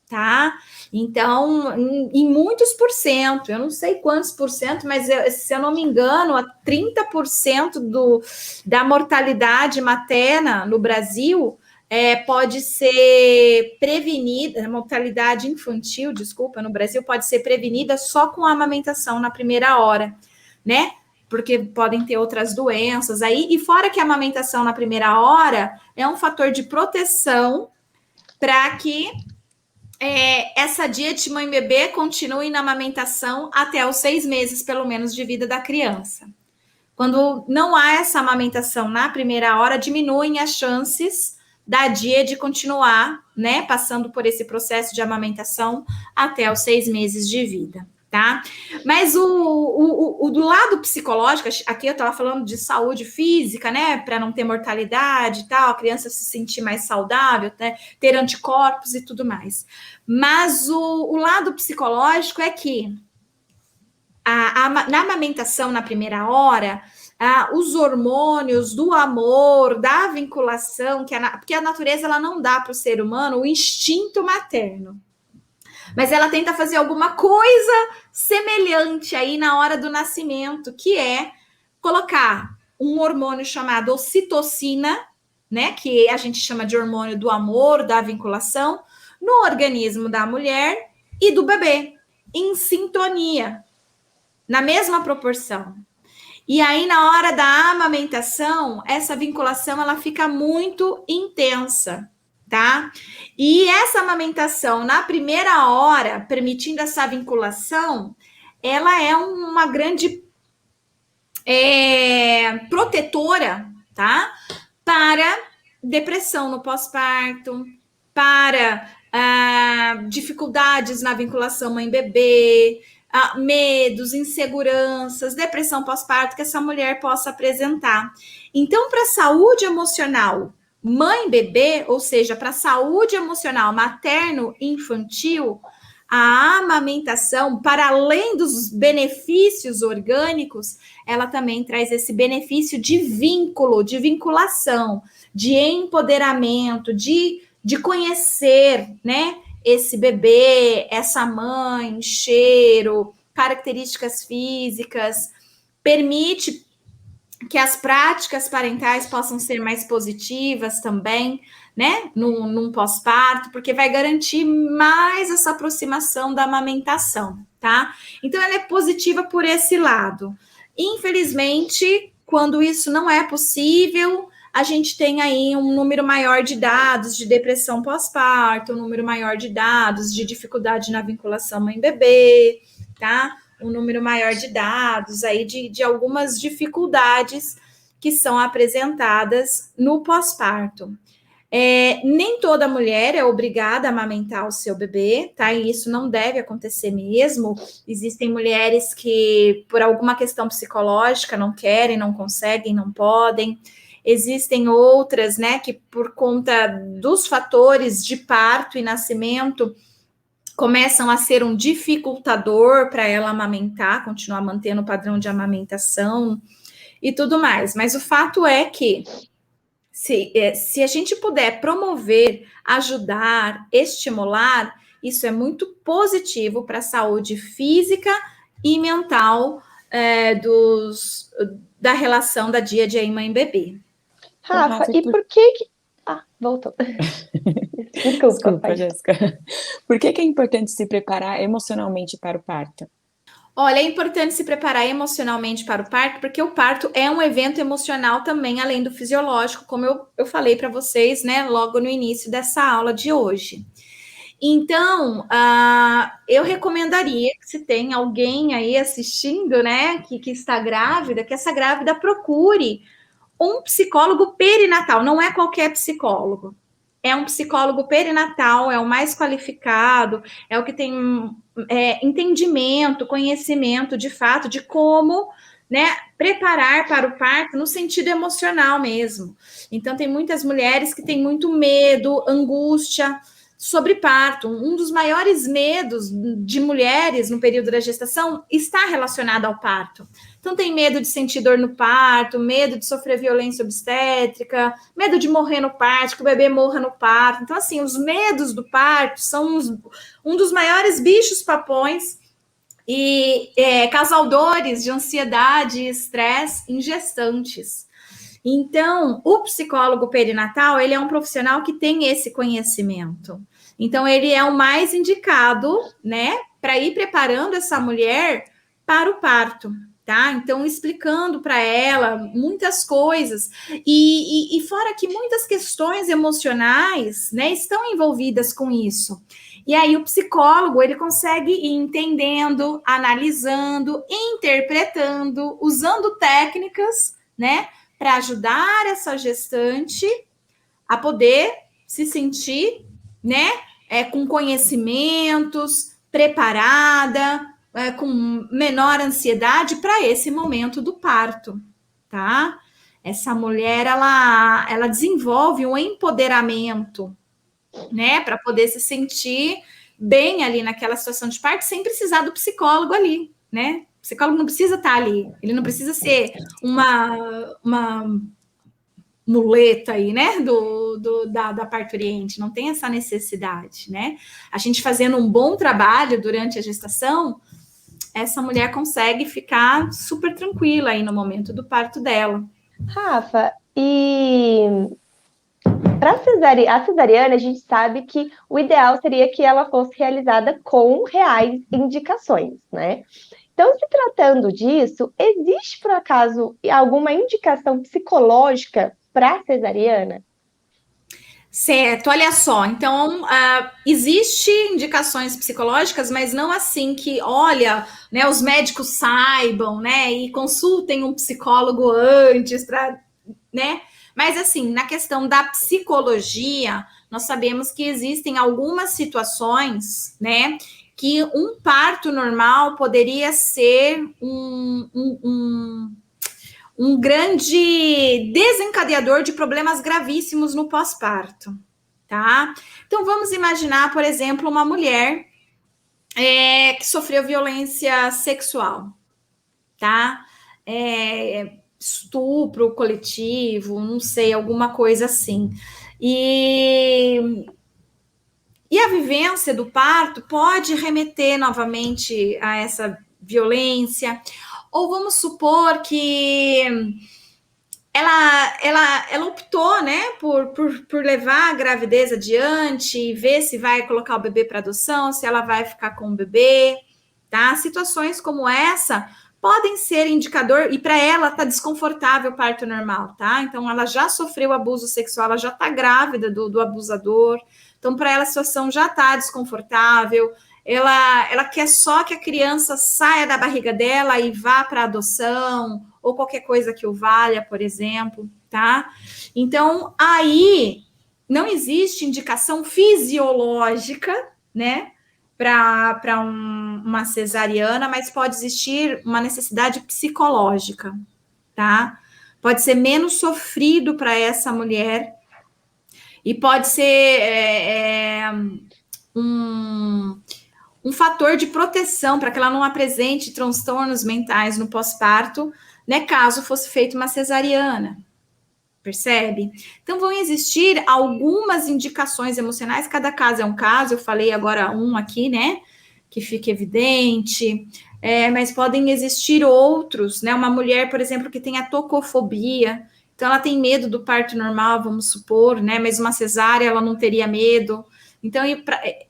tá? Então, em muitos por cento, eu não sei quantos por cento, mas se eu não me engano, 30% da mortalidade materna no Brasil pode ser prevenida, a mortalidade infantil, desculpa, no Brasil pode ser prevenida só com a amamentação na primeira hora, né? Porque podem ter outras doenças aí, e fora que a amamentação na primeira hora é um fator de proteção para que essa dieta mãe-bebê continue na amamentação até os 6 meses, pelo menos, de vida da criança. Quando não há essa amamentação na primeira hora, diminuem as chances da DIA de continuar, né, passando por esse processo de amamentação até os 6 meses de vida, tá? Mas do lado psicológico, aqui eu estava falando de saúde física, né, para não ter mortalidade e tal, a criança se sentir mais saudável, né, ter anticorpos e tudo mais. Mas o lado psicológico é que na amamentação na primeira hora, os hormônios do amor, da vinculação, porque a natureza ela não dá para o ser humano o instinto materno. Mas ela tenta fazer alguma coisa semelhante aí na hora do nascimento, que é colocar um hormônio chamado ocitocina, né, que a gente chama de hormônio do amor, da vinculação, no organismo da mulher e do bebê, em sintonia, na mesma proporção. E aí, na hora da amamentação, essa vinculação ela fica muito intensa, tá? E essa amamentação na primeira hora, permitindo essa vinculação, ela é uma grande protetora, tá? Para depressão no pós-parto, para dificuldades na vinculação mãe-bebê, medos, inseguranças, depressão pós-parto que essa mulher possa apresentar. Então, para a saúde emocional mãe-bebê, ou seja, para a saúde emocional materno-infantil, a amamentação, para além dos benefícios orgânicos, ela também traz esse benefício de vínculo, de vinculação, de empoderamento, de conhecer, né, esse bebê, essa mãe, cheiro, características físicas, permite que as práticas parentais possam ser mais positivas também, né, num pós-parto, porque vai garantir mais essa aproximação da amamentação, tá? Então, ela é positiva por esse lado. Infelizmente, quando isso não é possível, a gente tem aí um número maior de dados de depressão pós-parto, um número maior de dados de dificuldade na vinculação mãe-bebê, tá? Um número maior de dados aí de algumas dificuldades que são apresentadas no pós-parto. Nem toda mulher é obrigada a amamentar o seu bebê, tá? E isso não deve acontecer mesmo. Existem mulheres que, por alguma questão psicológica, não querem, não conseguem, não podem. Existem outras, né, que por conta dos fatores de parto e nascimento, começam a ser um dificultador para ela amamentar, continuar mantendo o padrão de amamentação e tudo mais. Mas o fato é que, se a gente puder promover, ajudar, estimular, isso é muito positivo para a saúde física e mental da relação da dia a dia mãe-bebê. Rafa, e por que... voltou. Desculpa, Jéssica. Por que é importante se preparar emocionalmente para o parto? Olha, é importante se preparar emocionalmente para o parto, porque o parto é um evento emocional também, além do fisiológico, como eu falei para vocês, né, logo no início dessa aula de hoje. Então, eu recomendaria que, se tem alguém aí assistindo, né, que está grávida, que essa grávida procure um psicólogo perinatal. Não é qualquer psicólogo. É um psicólogo perinatal, é o mais qualificado, é o que tem entendimento, conhecimento, de fato, de como, né, preparar para o parto no sentido emocional mesmo. Então, tem muitas mulheres que têm muito medo, angústia sobre parto. Um dos maiores medos de mulheres no período da gestação está relacionado ao parto. Então, tem medo de sentir dor no parto, medo de sofrer violência obstétrica, medo de morrer no parto, que o bebê morra no parto. Então, assim, os medos do parto são um dos maiores bichos papões e causadores de ansiedade e estresse em gestantes. Então, o psicólogo perinatal, ele é um profissional que tem esse conhecimento. Então, ele é o mais indicado, né, para ir preparando essa mulher para o parto, tá? Então, explicando para ela muitas coisas. E fora que muitas questões emocionais, né, estão envolvidas com isso. E aí, o psicólogo, ele consegue ir entendendo, analisando, interpretando, usando técnicas, né, para ajudar essa gestante a poder se sentir, né, com conhecimentos, preparada, com menor ansiedade para esse momento do parto, tá? Essa mulher, ela desenvolve um empoderamento, né, para poder se sentir bem ali naquela situação de parto, sem precisar do psicólogo ali, né? O psicólogo não precisa estar ali, ele não precisa ser uma muleta aí, né, da parturiente, não tem essa necessidade, né? A gente fazendo um bom trabalho durante a gestação, essa mulher consegue ficar super tranquila aí no momento do parto dela. Rafa, e para a cesariana, a gente sabe que o ideal seria que ela fosse realizada com reais indicações, né? Então, se tratando disso, existe, por acaso, alguma indicação psicológica para a cesariana? Certo, olha só, então existe indicações psicológicas, mas não assim que, olha, né, os médicos saibam, né, e consultem um psicólogo antes para, né, mas assim, na questão da psicologia, nós sabemos que existem algumas situações, né, que um parto normal poderia ser um grande desencadeador de problemas gravíssimos no pós-parto, tá? Então vamos imaginar, por exemplo, uma mulher que sofreu violência sexual, tá? Estupro coletivo, não sei, alguma coisa assim. E a vivência do parto pode remeter novamente a essa violência, ou vamos supor que ela optou, né, por levar a gravidez adiante e ver se vai colocar o bebê para adoção, se ela vai ficar com o bebê, tá? Situações como essa podem ser indicador, e para ela tá desconfortável o parto normal, tá? Então ela já sofreu abuso sexual, ela já tá grávida do abusador, então para ela a situação já tá desconfortável, ela quer só que a criança saia da barriga dela e vá para adoção, ou qualquer coisa que o valha, por exemplo, tá? Então, aí não existe indicação fisiológica, né, para uma cesariana, mas pode existir uma necessidade psicológica, tá? Pode ser menos sofrido para essa mulher e pode ser um fator de proteção para que ela não apresente transtornos mentais no pós-parto, né, caso fosse feita uma cesariana, percebe? Então vão existir algumas indicações emocionais, cada caso é um caso, eu falei agora um aqui, né, que fica evidente, mas podem existir outros, né, uma mulher, por exemplo, que tem a tocofobia, então ela tem medo do parto normal, vamos supor, né, mas uma cesárea ela não teria medo, então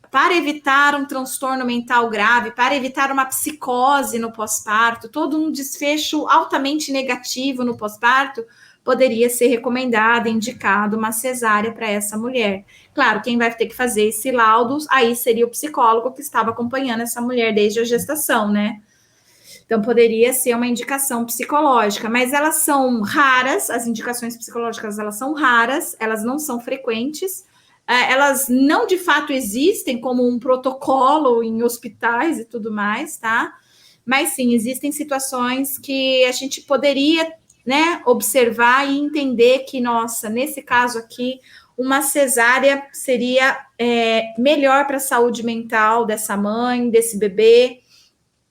para evitar um transtorno mental grave, para evitar uma psicose no pós-parto, todo um desfecho altamente negativo no pós-parto, poderia ser recomendado, indicado uma cesárea para essa mulher. Claro, quem vai ter que fazer esse laudo, aí seria o psicólogo que estava acompanhando essa mulher desde a gestação, né? Então, poderia ser uma indicação psicológica, mas elas são raras, as indicações psicológicas, elas são raras, elas não são frequentes, elas não de fato existem como um protocolo em hospitais e tudo mais, tá? Mas sim, existem situações que a gente poderia, né, observar e entender que, nossa, nesse caso aqui, uma cesárea seria melhor para a saúde mental dessa mãe, desse bebê,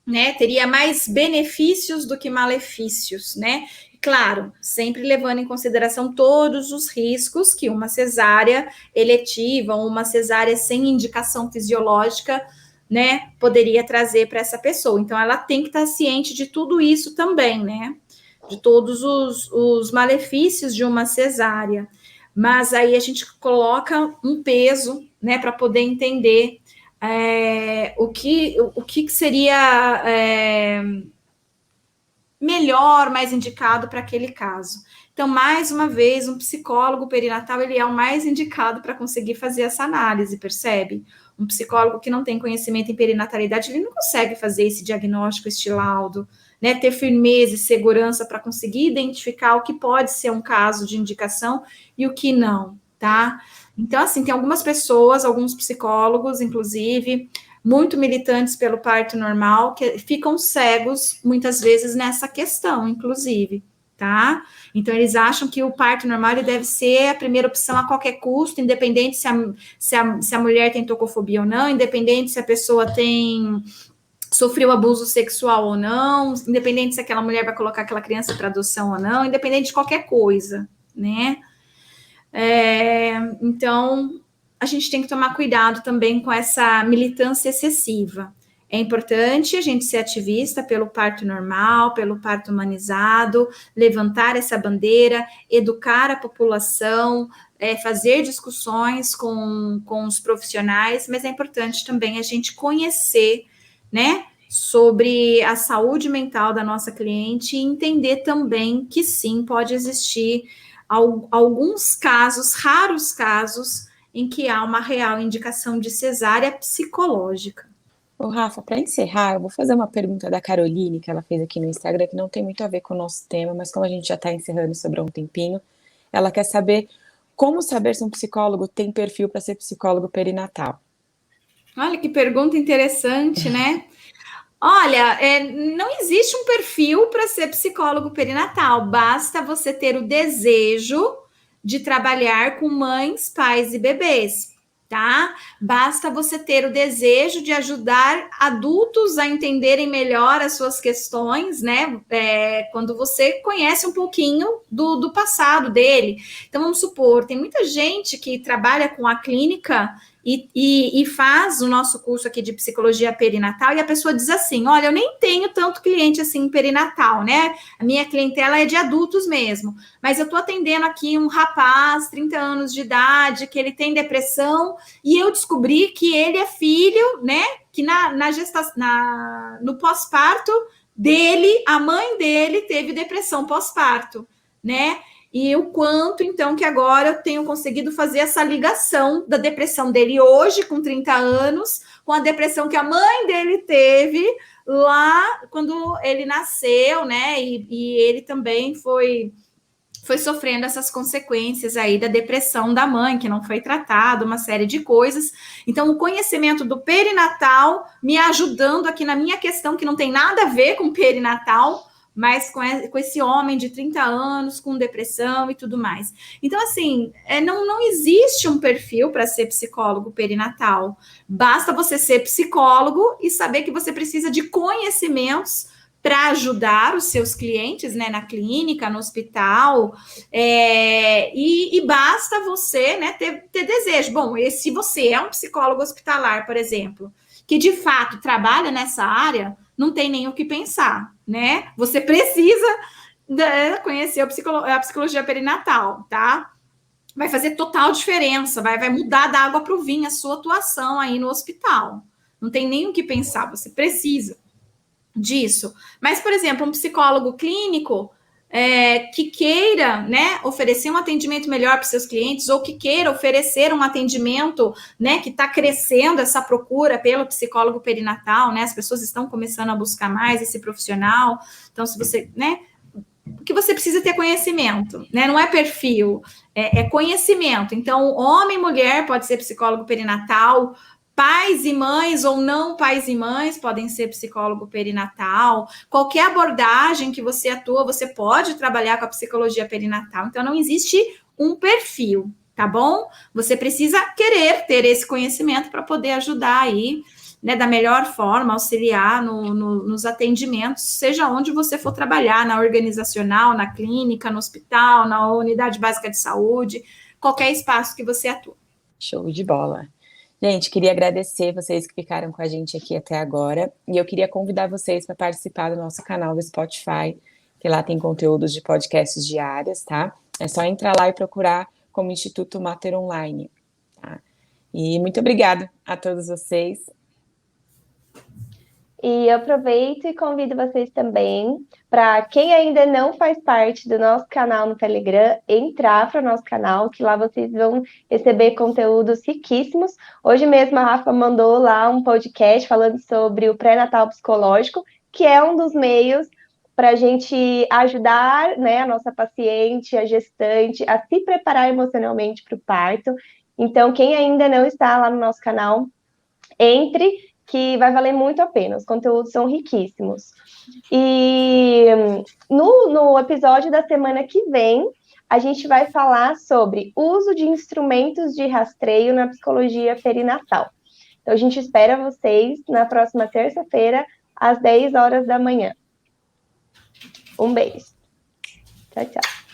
né? Teria mais benefícios do que malefícios, né? Claro, sempre levando em consideração todos os riscos que uma cesárea eletiva ou uma cesárea sem indicação fisiológica, né, poderia trazer para essa pessoa. Então, ela tem que estar ciente de tudo isso também, né? De todos os malefícios de uma cesárea. Mas aí a gente coloca um peso, né, para poder entender o que seria melhor, mais indicado para aquele caso. Então, mais uma vez, um psicólogo perinatal, ele é o mais indicado para conseguir fazer essa análise, percebe? Um psicólogo que não tem conhecimento em perinatalidade, ele não consegue fazer esse diagnóstico, este laudo, né? Ter firmeza e segurança para conseguir identificar o que pode ser um caso de indicação e o que não, tá? Então, assim, tem algumas pessoas, alguns psicólogos, inclusive, muito militantes pelo parto normal, que ficam cegos, muitas vezes, nessa questão, inclusive, tá? Então, eles acham que o parto normal ele deve ser a primeira opção a qualquer custo, independente se a mulher tem tocofobia ou não, independente se a pessoa sofreu abuso sexual ou não, independente se aquela mulher vai colocar aquela criança para adoção ou não, independente de qualquer coisa, né? Então, a gente tem que tomar cuidado também com essa militância excessiva. É importante a gente ser ativista pelo parto normal, pelo parto humanizado, levantar essa bandeira, educar a população, fazer discussões com os profissionais, mas é importante também a gente conhecer, né, sobre a saúde mental da nossa cliente e entender também que sim, pode existir alguns casos, raros casos, em que há uma real indicação de cesárea psicológica. Ô, Rafa, para encerrar, eu vou fazer uma pergunta da Caroline, que ela fez aqui no Instagram, que não tem muito a ver com o nosso tema, mas como a gente já está encerrando sobre um tempinho, ela quer saber como saber se um psicólogo tem perfil para ser psicólogo perinatal. Olha que pergunta interessante, né? Olha, não existe um perfil para ser psicólogo perinatal, basta você ter o desejo de trabalhar com mães, pais e bebês, tá? Basta você ter o desejo de ajudar adultos a entenderem melhor as suas questões, né? Quando você conhece um pouquinho do passado dele. Então, vamos supor, tem muita gente que trabalha com a clínica e faz o nosso curso aqui de psicologia perinatal, e a pessoa diz assim: olha, eu nem tenho tanto cliente assim perinatal, né? A minha clientela é de adultos mesmo, mas eu tô atendendo aqui um rapaz, 30 anos de idade, que ele tem depressão, e eu descobri que ele é filho, né? Que no pós-parto dele, a mãe dele teve depressão pós-parto, né? E o quanto, então, que agora eu tenho conseguido fazer essa ligação da depressão dele hoje, com 30 anos, com a depressão que a mãe dele teve lá quando ele nasceu, né? E ele também foi sofrendo essas consequências aí da depressão da mãe, que não foi tratado, uma série de coisas. Então, o conhecimento do perinatal me ajudando aqui na minha questão, que não tem nada a ver com perinatal, mas com esse homem de 30 anos, com depressão e tudo mais. Então, assim, não existe um perfil para ser psicólogo perinatal. Basta você ser psicólogo e saber que você precisa de conhecimentos para ajudar os seus clientes, né, na clínica, no hospital, e basta você, né, ter desejo. Bom, se você é um psicólogo hospitalar, por exemplo, que de fato trabalha nessa área, não tem nem o que pensar, né? Você precisa conhecer a psicologia perinatal, tá? Vai fazer total diferença, vai mudar da água para o vinho a sua atuação aí no hospital. Não tem nem o que pensar, você precisa disso. Mas, por exemplo, um psicólogo clínico que queira, né, oferecer um atendimento melhor para os seus clientes, ou que queira oferecer um atendimento, né, que está crescendo essa procura pelo psicólogo perinatal, né, as pessoas estão começando a buscar mais esse profissional. Então, se você, né, porque você precisa ter conhecimento, né, não é perfil, é conhecimento. Então, homem e mulher pode ser psicólogo perinatal, pais e mães ou não pais e mães podem ser psicólogo perinatal. Qualquer abordagem que você atua, você pode trabalhar com a psicologia perinatal. Então, não existe um perfil, tá bom? Você precisa querer ter esse conhecimento para poder ajudar aí, né, da melhor forma, auxiliar nos atendimentos, seja onde você for trabalhar, na organizacional, na clínica, no hospital, na unidade básica de saúde, qualquer espaço que você atua. Show de bola. Gente, queria agradecer vocês que ficaram com a gente aqui até agora, e eu queria convidar vocês para participar do nosso canal do Spotify, que lá tem conteúdos de podcasts diários, tá? É só entrar lá e procurar como Instituto Mater Online, tá? E muito obrigada a todos vocês. E eu aproveito e convido vocês também, para quem ainda não faz parte do nosso canal no Telegram, entrar para o nosso canal, que lá vocês vão receber conteúdos riquíssimos. Hoje mesmo a Rafa mandou lá um podcast falando sobre o pré-natal psicológico, que é um dos meios para a gente ajudar, né, a nossa paciente, a gestante, a se preparar emocionalmente para o parto. Então, quem ainda não está lá no nosso canal, entre, que vai valer muito a pena, os conteúdos são riquíssimos. E no episódio da semana que vem, a gente vai falar sobre uso de instrumentos de rastreio na psicologia perinatal. Então, a gente espera vocês na próxima terça-feira, às 10 horas da manhã. Um beijo. Tchau, tchau.